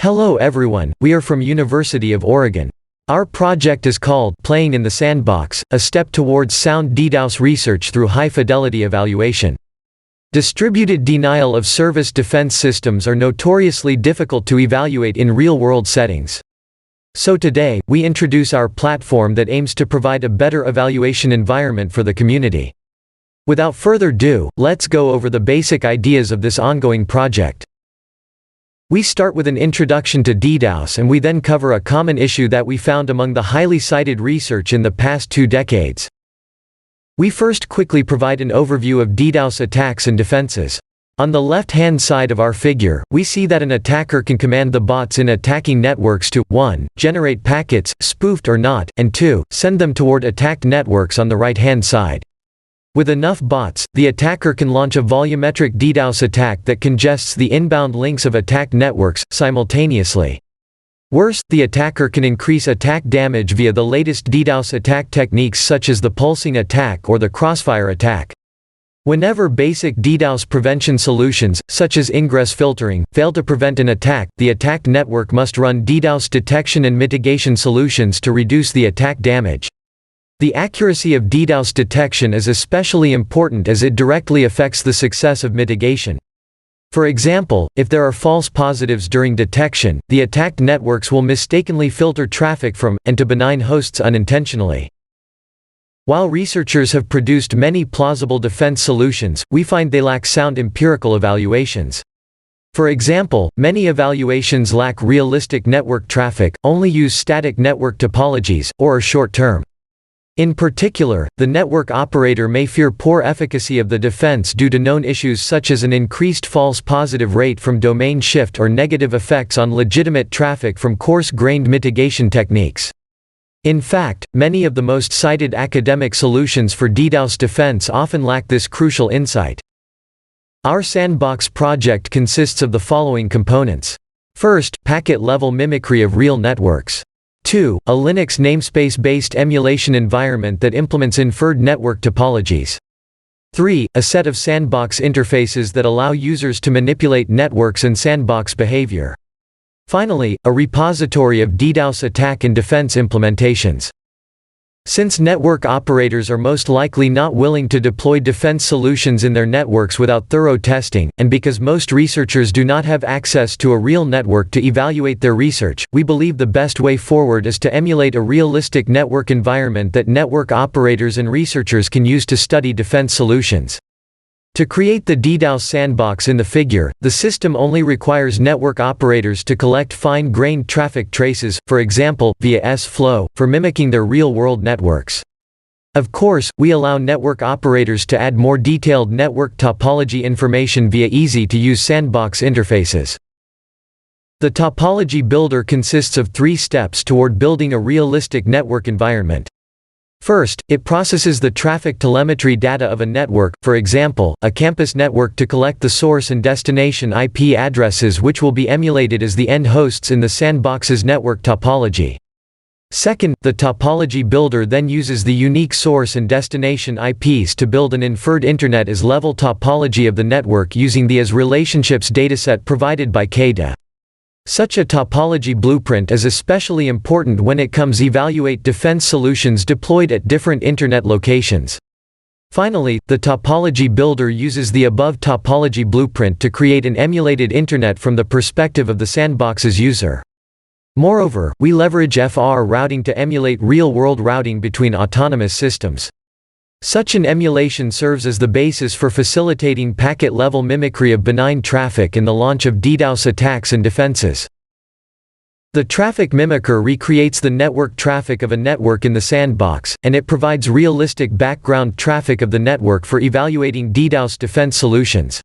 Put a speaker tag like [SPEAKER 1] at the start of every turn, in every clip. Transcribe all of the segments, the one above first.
[SPEAKER 1] Hello everyone, we are from University of Oregon. Our project is called Playing in the Sandbox, a step towards sound DDoS research through high-fidelity evaluation. Distributed denial of service defense systems are notoriously difficult to evaluate in real-world settings. So today, we introduce our platform that aims to provide a better evaluation environment for the community. Without further ado, let's go over the basic ideas of this ongoing project. We start with an introduction to DDoS and we then cover a common issue that we found among the highly cited research in the past 2 decades. We first quickly provide an overview of DDoS attacks and defenses. On the left-hand side of our figure, we see that an attacker can command the bots in attacking networks to 1. Generate packets, spoofed or not, and 2. Send them toward attacked networks on the right-hand side. With enough bots, the attacker can launch a volumetric DDoS attack that congests the inbound links of attacked networks, simultaneously. Worse, the attacker can increase attack damage via the latest DDoS attack techniques such as the pulsing attack or the crossfire attack. Whenever basic DDoS prevention solutions, such as ingress filtering, fail to prevent an attack, the attacked network must run DDoS detection and mitigation solutions to reduce the attack damage. The accuracy of DDoS detection is especially important as it directly affects the success of mitigation. For example, if there are false positives during detection, the attacked networks will mistakenly filter traffic from, and to benign hosts unintentionally. While researchers have produced many plausible defense solutions, we find they lack sound empirical evaluations. For example, many evaluations lack realistic network traffic, only use static network topologies, or are short-term. In particular, the network operator may fear poor efficacy of the defense due to known issues such as an increased false positive rate from domain shift or negative effects on legitimate traffic from coarse-grained mitigation techniques. In fact, many of the most cited academic solutions for DDoS defense often lack this crucial insight. Our sandbox project consists of the following components. First, packet-level mimicry of real networks. 2. A Linux namespace-based emulation environment that implements inferred network topologies. 3. A set of sandbox interfaces that allow users to manipulate networks and sandbox behavior. Finally, a repository of DDoS attack and defense implementations. Since network operators are most likely not willing to deploy defense solutions in their networks without thorough testing, and because most researchers do not have access to a real network to evaluate their research, we believe the best way forward is to emulate a realistic network environment that network operators and researchers can use to study defense solutions. To create the DDoS sandbox in the figure, the system only requires network operators to collect fine-grained traffic traces, for example, via S-Flow, for mimicking their real-world networks. Of course, we allow network operators to add more detailed network topology information via easy-to-use sandbox interfaces. The topology builder consists of 3 steps toward building a realistic network environment. First, it processes the traffic telemetry data of a network, for example, a campus network, to collect the source and destination IP addresses which will be emulated as the end hosts in the sandbox's network topology. Second, the topology builder then uses the unique source and destination IPs to build an inferred internet as level topology of the network using the as relationships dataset provided by KDA. Such a topology blueprint is especially important when it comes evaluate defense solutions deployed at different internet locations. Finally, the topology builder uses the above topology blueprint to create an emulated internet from the perspective of the sandbox's user. Moreover, we leverage FR routing to emulate real-world routing between autonomous systems. Such an emulation serves as the basis for facilitating packet-level mimicry of benign traffic and the launch of DDoS attacks and defenses. The traffic mimicker recreates the network traffic of a network in the sandbox, and it provides realistic background traffic of the network for evaluating DDoS defense solutions.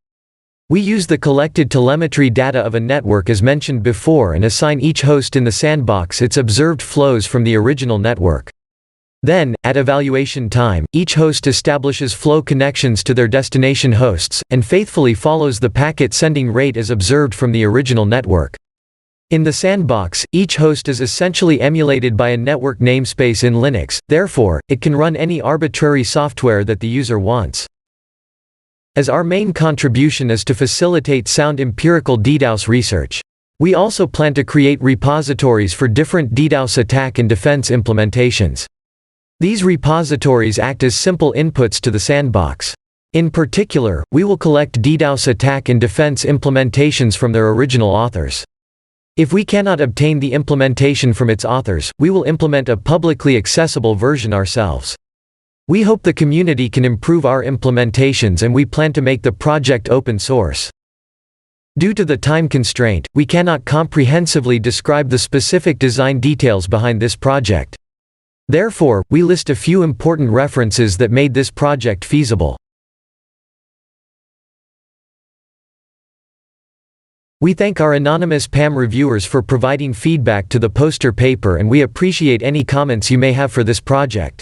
[SPEAKER 1] We use the collected telemetry data of a network as mentioned before and assign each host in the sandbox its observed flows from the original network. Then, at evaluation time, each host establishes flow connections to their destination hosts, and faithfully follows the packet sending rate as observed from the original network. In the sandbox, each host is essentially emulated by a network namespace in Linux, therefore, it can run any arbitrary software that the user wants. As our main contribution is to facilitate sound empirical DDoS research. We also plan to create repositories for different DDoS attack and defense implementations. These repositories act as simple inputs to the sandbox. In particular, we will collect DDoS attack and defense implementations from their original authors. If we cannot obtain the implementation from its authors, we will implement a publicly accessible version ourselves. We hope the community can improve our implementations, and we plan to make the project open source. Due to the time constraint, we cannot comprehensively describe the specific design details behind this project. Therefore, we list a few important references that made this project feasible. We thank our anonymous PAM reviewers for providing feedback to the poster paper, and we appreciate any comments you may have for this project.